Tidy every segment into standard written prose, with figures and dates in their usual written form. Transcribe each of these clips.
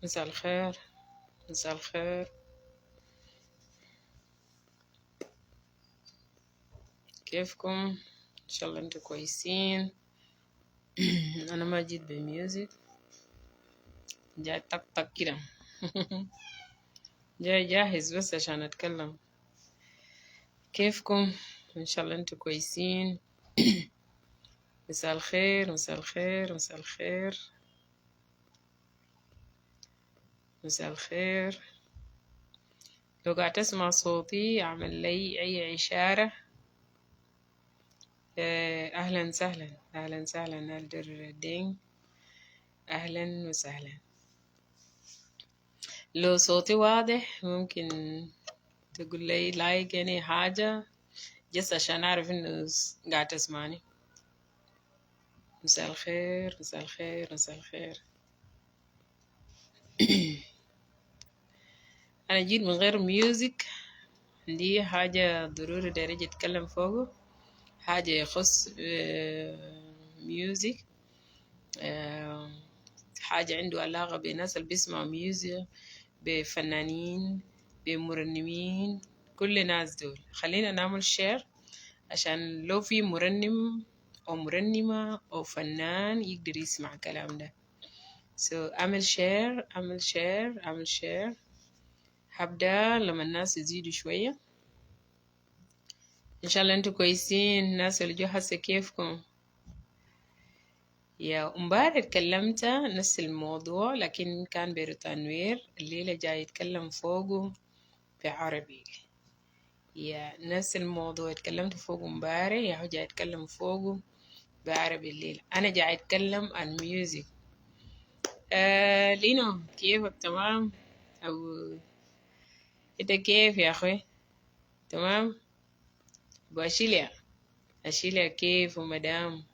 مساء الخير. مساء الخير. كيفكم؟ ان شاء الله انتوا كويسين. انا ما جيت بميوزك، جاي طق كده. جاي جاهز بس عشان اتكلم. كيفكم؟ ان شاء الله انتوا كويسين. مساء الخير، مساء الخير، مساء الخير، مساء الخير. لو قاعد تسمع صوتي اعمل لي اي اشارة. اهلا وسهلا، اهلا وسهلا الدر دين، اهلا وسهلا. لو صوتي واضح ممكن تقول لي لايك يعني حاجة جس عشان أعرف إنه قاعد تسمعني. مساء الخير، مساء الخير، مساء الخير. أنا جيت من غير ميوزك، عندي حاجة ضروري دايرة أتكلم فوقه، حاجة يخص ميوزك، حاجة عنده علاقة بناس اللي بيسمعوا ميوزك، بفنانين، بمرنمين، كل ناس دول. خلينا نعمل شير عشان لو في مرنم أو مرنمة أو فنان يقدر يسمع الكلام ده. أعمل شير، أعمل شير، أعمل شير. هبدأ لما الناس يزيدوا شوية. إن شاء الله أنتوا كويسين. الناس اللي جو هسه كيفكم؟ يا امبارح اتكلمت نفس الموضوع لكن كان بتنوير، الليلة جاي يتكلم فوقه بعربي. يا نفس الموضوع اتكلمت فوقه امبارح، يا هو جاي يتكلم فوقه بعربي الليلة. أنا جاي أتكلم عن ميوزك. لينو كيفك؟ تمام؟ أو إنت كيف يا أخوي؟ تمام؟ بأشيليا، أشيليا كيف ومدام؟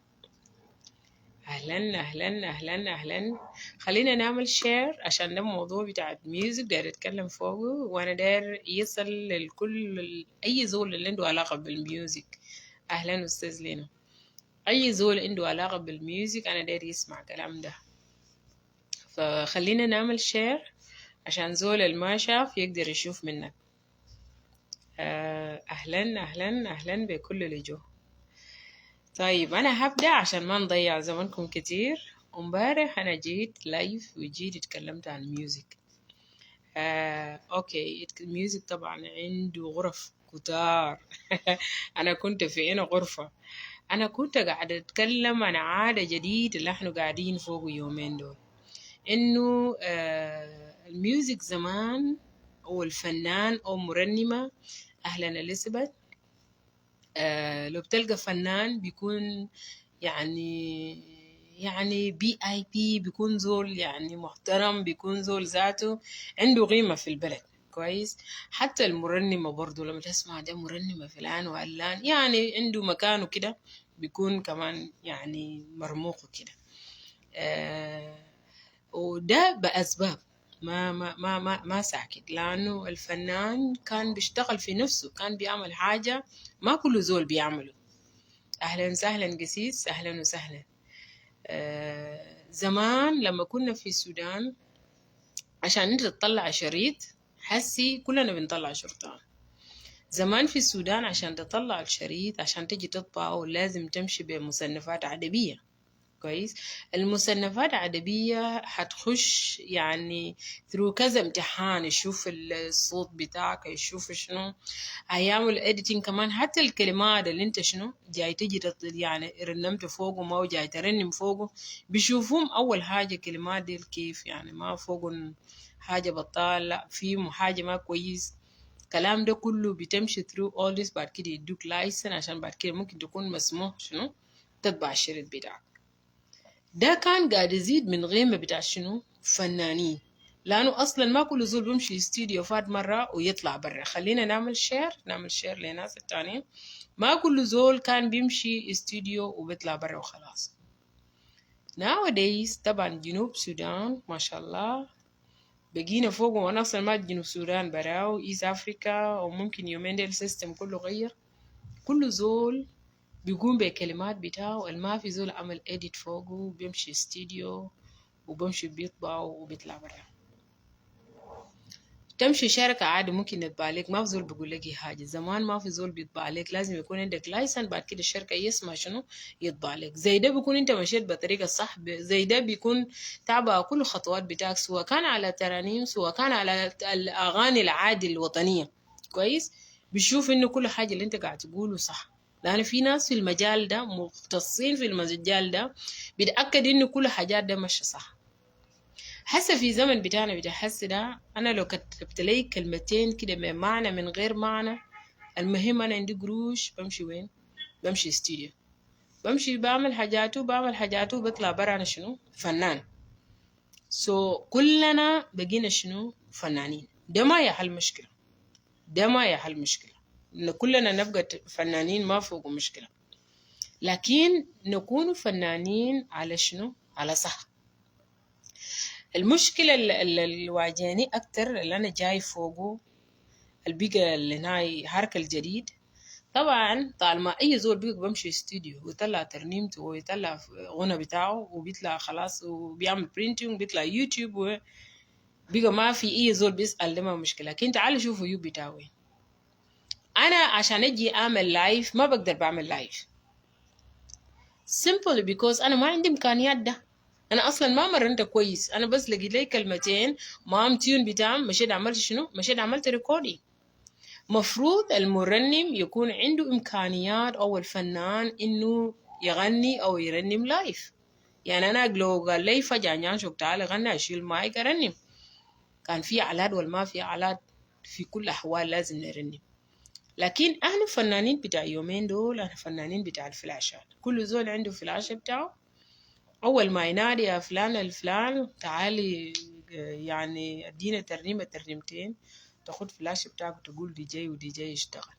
أهلا أهلا أهلا أهلا. خلينا نعمل شير عشان ده موضوع بتاع ميوزك داير أتكلم فوقه، وأنا داير يصل للكل، أي زول اللي عنده علاقة بالميوزك. أهلا أستاذ لينو. أي زول عنده علاقة بالميوزك أنا داير يسمع الكلام ده، فخلينا نعمل شير عشان زول اللي ما شاف يقدر يشوف منك. أهلا أهلا أهلا بكل اللي جو. طيب أنا هبدأ عشان ما نضيع زمنكم كتير. امبارح أنا جيت لايف وجيت اتكلمت عن الميوزك. أوكي، الميوزك طبعا عنده غرف كتار. أنا كنت في هنا غرفة، أنا كنت قاعدة أتكلم عن عادة جديدة اللي احنا قاعدين فوق يومين دول، إنه الميوزك زمان أو الفنان أو مرنمة. أهلا إليزابيث. لو بتلقى فنان بيكون يعني بي اي بي، بيكون زول يعني محترم، بيكون زول ذاته عنده قيمة في البلد كويس. حتى المرنمة برضو لما تسمع ده مرنمة فلان وعلان يعني عنده مكانه كده، بيكون كمان يعني مرموق كده. وده بأسباب ما ساكت، لأنه الفنان كان بيشتغل في نفسه، كان بيعمل حاجة ما كل زول بيعمله. أهلا وسهلا قسيس، أهلا وسهلا. زمان لما كنا في السودان عشان انت تطلع شريط، حسي كلنا بنطلع شرطان. زمان في السودان عشان تطلع الشريط عشان تجي تطبعه لازم تمشي بمصنفات أدبية كويس. المصنفات الأدبية هتخش يعني ثرو كذا امتحان، يشوف الصوت بتاعك، يشوف شنو، هيعمل editing كمان. حتى الكلمات اللي انت شنو جاي تجي يعني رنمت فوقه ما جاي ترنم فوقه، بيشوفوهم أول حاجة كلمات دي كيف يعني ما فوقهم حاجة بطال، لا فيهم حاجة ما كويس. الكلام ده كله بتمشي through all this، بعد كده يدوك لايسن عشان بعد كده ممكن تكون مسموح شنو تطبع الشريط بتاعك. ده كان قاعد يزيد من غيمة بتاع شنو فنانين، لأنه أصلا ما كل زول بيمشي استوديو فات مرة ويطلع برا. خلينا نعمل شير، نعمل شير لناس التانيين. ما كل زول كان بيمشي استوديو وبيطلع برا وخلاص. nowadays طبعا جنوب السودان ما شاء الله بقينا فوق، وانا اصلا ما جنوب السودان براو ايست افريكا، وممكن يومين ديل السيستم كله غير. كل زول بيقوم بكلمات بتاعه، ما في زول عمل edit فوقه، بيمشي استوديو وبمشي بيطبع وبيطلع برا. تمشي شركة عادي ممكن يطبع لك، ما في زول بيقول لك حاجة. زمان ما في زول بيطبع لك، لازم يكون عندك لايسن، بعد كده الشركة يسمع شنو يطبع لك. زي ده بيكون انت مشيت بطريقة صح، زي ده بيكون تابع كل خطوات بتاعك، سواء كان على ترانيم سواء كان على الأغاني العادي الوطنية. كويس، بيشوف انه كل حاجة اللي انت قاعد تقوله صح، لأن في ناس في المجال ده مختصين في المجال ده بيتأكد انه كل حاجات ده ماشية صح. حاسه في زمن بتاعنا بتاع حس ده، انا لو كتبت لي كلمتين كده بمعنى من غير معنى، المهم انا عندي قروش بمشي وين؟ بمشي استوديو، بمشي بعمل حاجاته بطلع برا انا شنو فنان. كلنا بقينا شنو فنانين. ده ما يحل مشكله، ده ما يحل مشكله ان كلنا نبقى فنانين، ما فوق مشكله، لكن نكون فنانين على شنو؟ على صح. المشكلة اللي واجهني أكتر اللي أنا جاي فوقه البيقى اللي هاي حركة الجديد. طبعا طالما أي زول بيقى بمشي استوديو ويطلع ترنيمته ويطلع غنى بتاعه وبيطلع خلاص وبيعمل برينتينج وبيطلع يوتيوب وبيقى ما في أي زول بيسأل، ده ما مشكلة. لكن تعالوا شوفوا يوب بتاعه. أنا عشان أجي أعمل لايف ما بقدر بعمل لايف simply because أنا ما عندي إمكانيات ده. انا اصلا ما مرنت كويس، انا بس لقيت لي كلمتين ما تيون بتاعهم، مشيت عملت شنو؟ مشيت عملت ريكوردي. مفروض المرنم يكون عنده امكانيات او الفنان انه يغني او يرنم لايف. يعني انا لو قال لي فجأة نشوف تعالى غني اشيل مايك ارنم، كان في علاد ولا ما في علاد، في كل الاحوال لازم نرنم. لكن احنا فنانين بتاع يومين دول، احنا فنانين بتاع الفلاشات، كل زول عنده فلاشه بتاعه، أول ما ينادي يا فلان الفلان تعالي يعني ادينا ترنيمتين، تاخد فلاش بتاعك وتقول دي جي ودي جي يشتغل.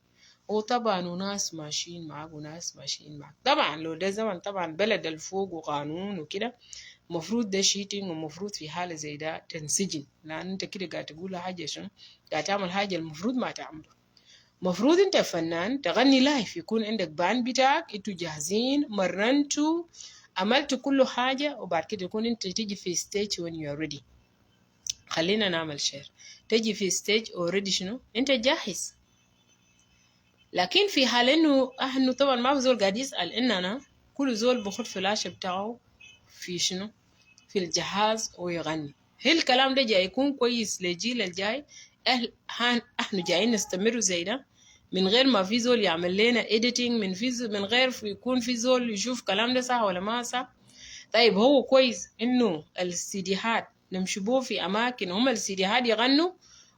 وطبعا وناس ماشيين معاك وناس ماشيين معاك. طبعا لو ده زمن طبعا بلد الفوق وقانون وكده، مفروض ده شيتين، ومفروض في حالة زي ده تنسجن، لأن انت كده قاعد تقول حاجة شنو؟ قاعد تعمل حاجة المفروض ما تعمله. مفروض انت فنان تغني لايف، يكون عندك بان بتاعك انتوا جاهزين مرنتوا عملت كل حاجة، وبعد كده يكون انت تيجي في ستيج when you are ready. خلينا نعمل شير، تيجي في ستيج already شنو انت جاهز. لكن في حال انه طبعا ما في زول قاعد يسأل اننا كل زول بخد فلاش بتاعه في شنو في الجهاز ويغني. هل الكلام ده جاي يكون كويس للجيل الجاي؟ احنا جايين نستمر زي ده من غير ما في زول يعمل لنا editing، من غير يكون في زول يشوف كلام ده صح ولا ما صح. طيب هو كويس انه السيديهات نمشبوه في اماكن هم السيديهات يغنوا،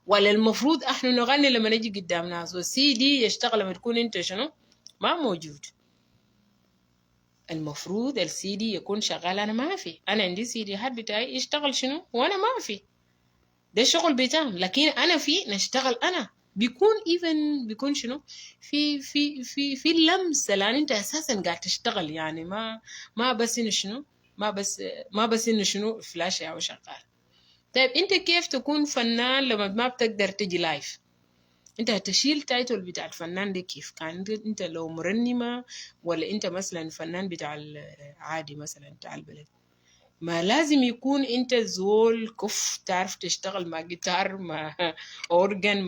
ولا المفروض احنا نغني لما نجي قدام ناس والسي دي يشتغل لما تكون انت شنو ما موجود؟ المفروض السي دي يكون شغال. انا ما في، انا عندي سي دي هات بتاعي يشتغل شنو وانا ما في، ده الشغل بتاعهم. لكن انا في نشتغل انا بيكون شنو في اللمسه، لان انت اساسا قاعد تشتغل. يعني ما بس انه شنو ما بس انه شنو فلاش او شغال. طيب انت كيف تكون فنان لما ما بتقدر تجي لايف؟ انت هتشيل تايتل بتاع الفنان ده كيف؟ كان انت لو مرنمة، ولا انت مثلا فنان بتاع العادي مثلا بتاع البلد، ما لازم يكون انت زول كف تعرف تشتغل مع جيتار مع اورجن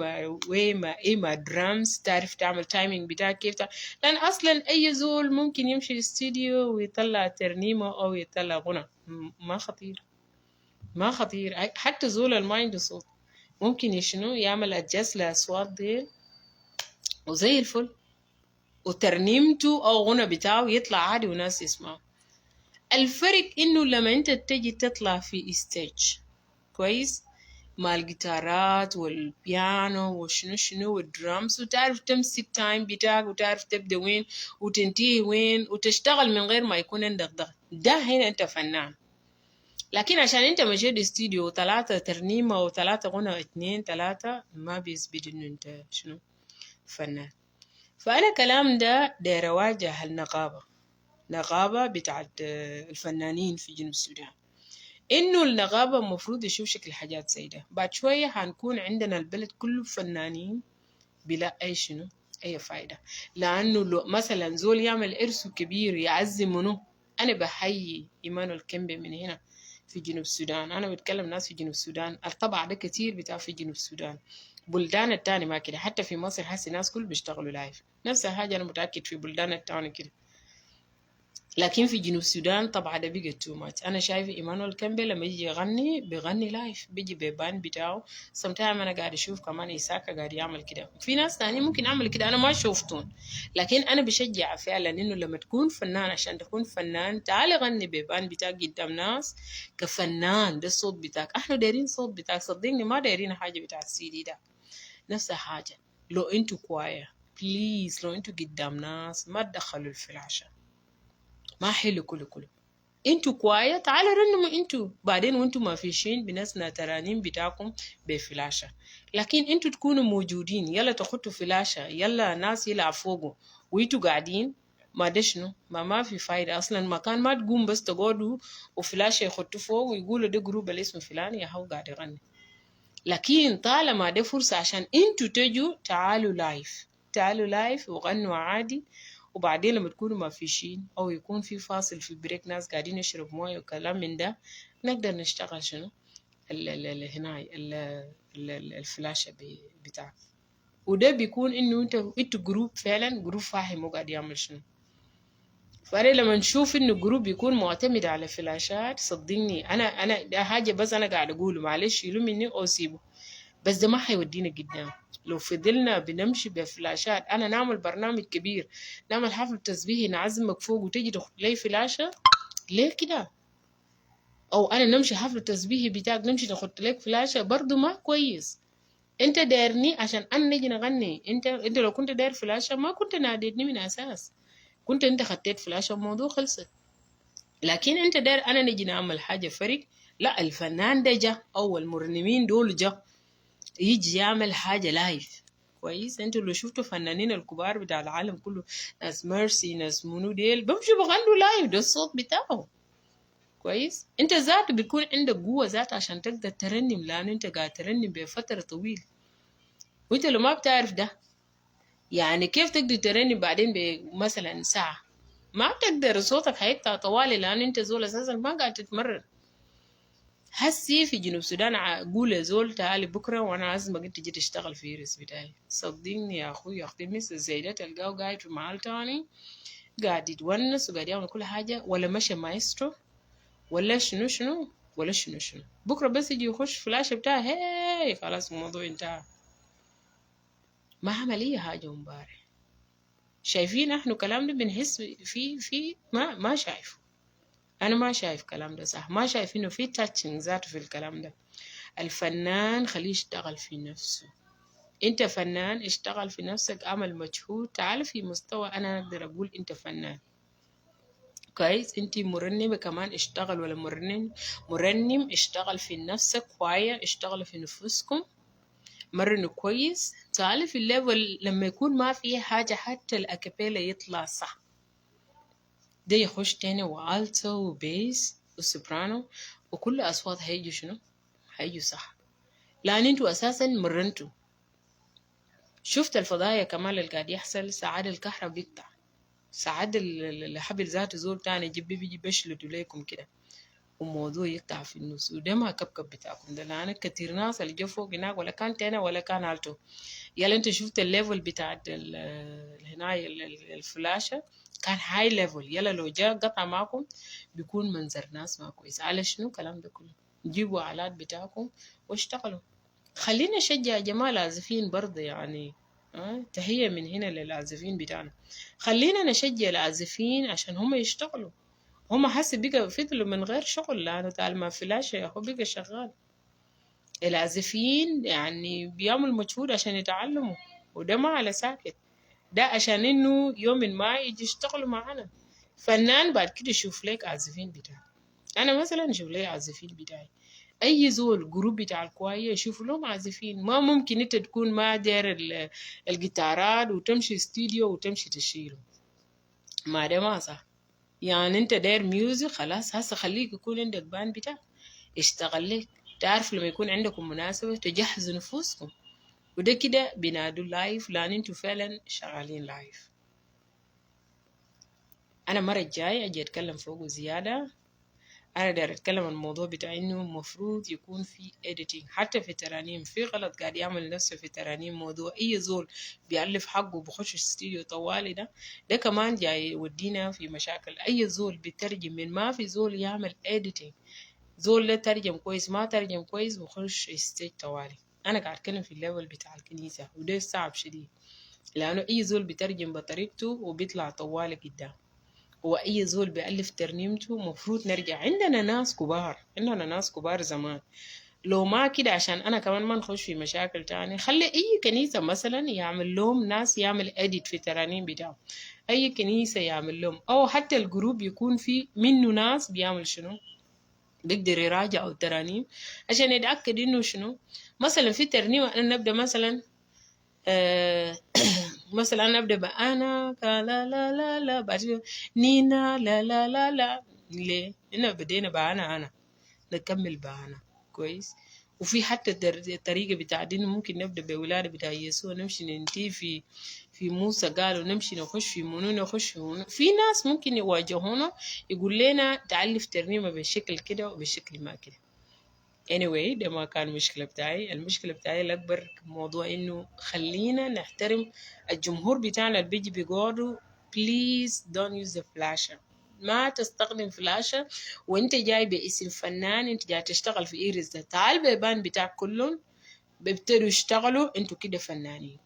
مع درامز، تعرف تعمل تايمينج بتاعك كيف لان اصلا اي زول ممكن يمشي الاستديو ويطلع ترنيمة او يطلع غنى. ما خطير حتى زول اللي ما عنده صوت ممكن يشنو يعمل ادجست لاصوات دي وزي الفل، وترنيمته او غنى بتاعه يطلع عادي وناس يسمعوا. الفرق انه لما انت تجي تطلع في ستيج كويس مع الجيتارات والبيانو وشنو والدرامز، وتعرف تمسك تايم بتاعك وتعرف تبدا وين وتنتهي وين وتشتغل من غير ما يكون عندك ضغط، ده هنا انت فنان. لكن عشان انت مشيت استوديو 3 ترنيمة و3 غنى 2 3 ما بيثبت انه انت شنو فنان. فانا كلام ده داير اواجه النقابة بتاعت الفنانين في جنوب السودان، انه النقابة المفروض يشوف شكل حاجات زي ده. بعد شوية هنكون عندنا البلد كله فنانين بلا اي شنو اي فايدة. لانه لو مثلا زول يعمل ارث كبير يعزم منه، انا بحيي ايمانويل كيمبي من هنا في جنوب السودان. أنا بتكلم ناس في جنوب السودان، الطبع ده كتير بتاع في جنوب السودان. بلدان التاني ما كده، حتى في مصر هسي ناس كل بيشتغلوا لايف، نفس الحاجة أنا متأكد في بلدان التاني كده. لكن في جنوب السودان طبعا ده بيجي تو ماتش. انا شايفه ايمانويل كامبي لما يجي يغني بيغني لايف، بيجي ببان بتاعه. سمتايم انا قاعد اشوف كمان إيساكا قاعد يعمل كده، في ناس تاني ممكن يعمل كده انا ما شفتهم. لكن انا بشجع فعلا انه لما تكون فنان، عشان تكون فنان تعال غني ببان بتاعك قدام ناس كفنان. ده الصوت بتاعك، احنا دايرين صوت بتاعك، صدقني ما دايرين حاجه بتاع السي دي ده. نفس الحاجه لو انتوا كوايا بليز، لو انتوا قدام ناس ما تدخلوا الفلاشه، ما حلو كله. انتوا كوايا تعالوا رنموا انتوا بعدين، وانتوا ما فيشين بنسنا ترانيم بتاعكم بفلاشة. لكن انتوا تكونوا موجودين، يلا تخطوا فلاشة، يلا ناس يلعب فوقه وانتوا قاعدين، ما ده شنو؟ ما في فايدة أصلا. مكان ما تقوم بس تقعدوا وفلاشة يخطوا فوق ويقولوا ده جروب الاسم فلاني يا هو قاعد يغني. لكن طالما ده فرصة عشان انتوا تجوا، تعالوا لايف، تعالوا لايف وغنوا عادي. وبعدين لما تكونوا ما فيشين او يكون في فاصل في بريك ناس قاعدين يشرب مويه وكلام من ده، نقدر نشتغل شنو هنا الفلاشة بتاعك. وده بيكون انه انتوا جروب فعلا، جروب فاهم وقاعد يعمل شنو. فأنا لما نشوف إنه جروب يكون معتمد على فلاشات، صدقني أنا ده حاجة بس أنا قاعد أقوله، معلش يلو مني أو سيبه، بس ده ما حيودينا قدام. لو فضلنا بنمشي بفلاشات، أنا نعمل برنامج كبير، نعمل حفل تسبيحي نعزمك فوق وتجي تاخد لي فلاشة، ليه كده؟ أو أنا نمشي حفل تسبيحي بتاعك نمشي ناخد لك فلاشة، برضو ما كويس. أنت دايرني عشان أنا نجي نغني، أنت لو كنت داير فلاشة ما كنت ناديتني من أساس، كنت أنت خطيت فلاشة الموضوع خلصت. لكن أنت داير أنا نجي نعمل حاجة فرق، لا الفنان ده جا أو المرنمين دول جا يجي يعمل حاجة لايف كويس. انتوا اللي شفتوا فنانين الكبار بتاع العالم كله، ناس ميرسي ناس منو ديل بمشوا بغنوا لايف، ده الصوت بتاعه كويس. انت ذات بيكون عندك قوة ذات عشان تقدر ترنم، لأنه انت قاعد ترنم بفترة طويلة. وانت لو ما بتعرف ده يعني كيف تقدر ترنم بعدين بمثلا ساعة؟ ما بتقدر، صوتك هيقطع طوالي لأنه انت زول أساسا ما قاعد تتمرن. هسي في جنوب السودان قول زول تعالي بكره وانا عازمك انت تجي تشتغل في ريس بتاعي، صدقني يا اخوي اختي مثل زي ده تلقاه قاعد في محل تاني قاعد يتونس وقاعد يعمل كل حاجه، ولا مشى مايسترو ولا شنو ولا شنو، بكره بس يجي يخش فلاشه بتاعه هي خلاص الموضوع انتهى، ما عمل اي حاجه امبارح. شايفين احنا كلام ده بنحس في ما شايفه. انا ما شايف كلام ده صح، ما شايف انه في تاتشنج ذاته في الكلام ده. الفنان خليه يشتغل في نفسه. انت فنان اشتغل في نفسك، اعمل مجهود، تعال في مستوى انا اقدر اقول انت فنان كويس. انت مرنمة كمان اشتغل، ولا مرنم اشتغل في نفسك كويس، اشتغل في نفسكم مرنوا كويس. تعال في الليفل لما يكون ما فيه حاجة حتى الاكابيلا يطلع صح، ده يخش تاني والتو وبيس وسوبرانو وكل اصوات هيجوا شنو هيجوا صح، لان انتوا اساسا مرنتوا. شفت الفضايا كمان اللي قاعد يحصل، ساعات الكهرباء بيقطع، ساعات الحبل ذاته زول تاني بيجي بيشلتوا ليكم كده والموضوع يقطع في النص، وده ما كبكب بتاعكم ده، لأن كتير ناس اللي جو فوق هناك ولا كان تانا ولا كان التو. يلا انت شفت الليفل بتاع هنا الفلاشة كان هاي ليفل، يلا لو جاء قطع معكم بيكون منظر ناس ما كويس. على شنو الكلام ده كله؟ جيبوا آلات بتاعكم واشتغلوا. خلينا نشجع يا جماعة العازفين برضه يعني. تحية من هنا للعازفين بتاعنا، خلينا نشجع العازفين عشان هم يشتغلوا. هم حسي بقى فضلوا من غير شغل لأنه تعال ما فلاشة يا أخو بقى شغال. العازفين يعني بيعملوا مجهود عشان يتعلموا، وده ما على ساكت، ده عشان إنه يوم ما يجي يشتغلوا معانا. فنان بعد كده يشوف لك عازفين بتاعي، أنا مثلا أشوف لي عازفين بتاعي، اي زول جروب بتاع الكواية يشوفوا لهم عازفين. ما ممكن انت تكون ما داير الجيتارات وتمشي استوديو وتمشي تشيله، ما ده ما صح. يعني انت داير ميوزك خلاص، هسه خليك يكون عندك بان بتاع اشتغل لك. تعرف لما يكون عندكم مناسبة تجهزوا نفوسكم، وده كده بينادوا لايف لان انتوا فعلا شغالين لايف. انا مرة الجاي اجي اتكلم فوقه زيادة، أنا داير أتكلم عن الموضوع بتاع إنه المفروض يكون في editing. حتى في الترانيم في غلط قاعد يعمل نفسه في الترانيم. موضوع أي زول بيألف حقه بخش استوديو طوالي ده كمان جاي يودينا في مشاكل. أي زول بيترجم من ما في زول يعمل editing. زول ده ترجم كويس ما ترجم كويس بخش ستيج طوالي. أنا قاعد أتكلم في الليفل بتاع الكنيسة وده صعب شديد، لأنه أي زول بيترجم بطريقته وبيطلع طوالي قدام. وأي زول بيألف ترنيمته مفروض نرجع. عندنا ناس كبار زمان. لو ما كده عشان أنا كمان ما نخش في مشاكل تاني، خلي أي كنيسة مثلا يعمل لهم ناس يعمل إديت في الترانيم بتاعهم. أي كنيسة يعمل لهم، أو حتى الجروب يكون في منه ناس بيعمل شنو، بيقدر يراجعوا الترانيم عشان يتأكد إنه شنو. مثلا في ترنيمة أنا نبدأ مثلا مثلا نبدأ بأنا لا لا لا لا، بعد كده نينا لا لا لا لا. ليه؟ هنا بدينا بأنا نكمل بأنا كويس. وفي حتى الطريقة بتاع دين ممكن نبدأ بولادة بتاع يسوع نمشي ننتهي في موسى قالوا نمشي نخش في منو نخش في منو. في ناس ممكن يواجهونا يقول لنا تعلف ترنيمة بالشكل كده وبالشكل ما كده. anyway ده ما كان مشكلة بتاعي. المشكلة بتاعي الأكبر موضوع إنه خلينا نحترم الجمهور بتاعنا اللي بيجي بيقعدوا. please don't use the flasher. ما تستخدم فلاشة وانت جاي باسم فنان، انت جاي تشتغل في ايريز ده. تعال بيبان بتاعك كلهم بيبتدوا يشتغلوا، انتوا كده فنانين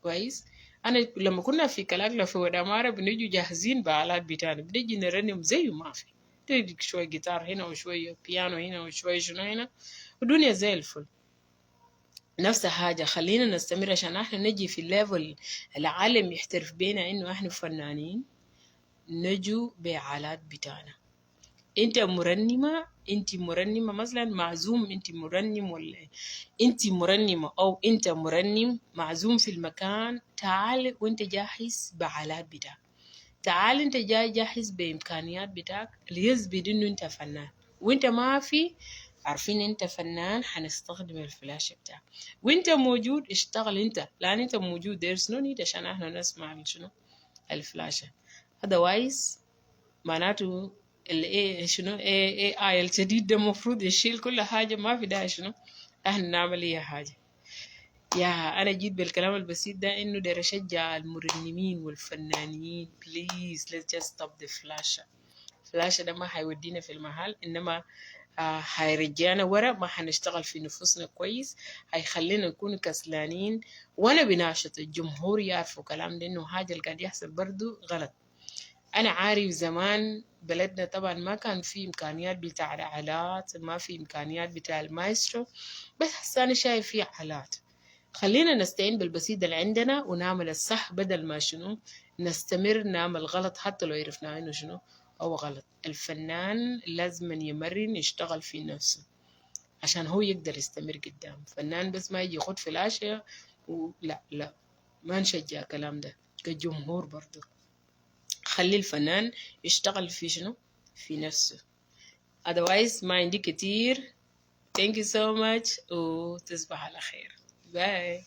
كويس. انا لما كنا في كلاكلا في ودامارة بنيجوا جاهزين بآلات بتاعنا، بنيجي نرنم زي ما في تديك شوية جيتار هنا وشوية بيانو هنا وشوية شنو هنا ودنيا زي الفل. نفس حاجة خلينا نستمر عشان احنا نجي في الليفل العالم يحترف بينا انه احنا فنانين. نجوا بآلات بتاعنا. انت مرنمة مثلا معزوم، انت مرنم ولا انت مرنمة او انت مرنم معزوم في المكان، تعال وانت جاهز بآلات بتاعك. تعال انت جاي جاهز بامكانيات بتاعك ليثبت انه انت فنان. وانت ما في عارفين انت فنان حنستخدم الفلاش بتاعك. وانت موجود اشتغل انت، لان انت موجود there's no need عشان احنا نسمع شنو الفلاشة. otherwise معناته الايه شنو اي الجديد ده المفروض يشيل كل حاجة، ما في داعي شنو احنا نعمل اي حاجة. يا أنا جيت بالكلام البسيط ده إنه داير أشجع المرنمين والفنانين please let's just stop the flasher. فلاشة ده ما هيودينا في المحل، إنما هيرجعنا ورا، ما هنشتغل في نفوسنا كويس، هيخلينا نكون كسلانين. وأنا بناشط الجمهور يعرفوا كلام ده إنه حاجة اللي قاعد يحصل برضو غلط. أنا عارف زمان بلدنا طبعا ما كان في إمكانيات بتاع الآلات، ما في إمكانيات بتاع المايسترو، بس هسه أنا شايف في آلات. خلينا نستعين بالبسيط اللي عندنا ونعمل الصح بدل ما شنو نستمر نعمل غلط حتى لو عرفنا انه شنو هو غلط. الفنان لازم يمرن يشتغل في نفسه عشان هو يقدر يستمر قدام. فنان بس ما يجي يخد فلاشة لا ما نشجع كلام ده كجمهور. برضو خلي الفنان يشتغل في شنو في نفسه. otherwise ما عندي كتير. thank you so much وتصبح على خير. باي.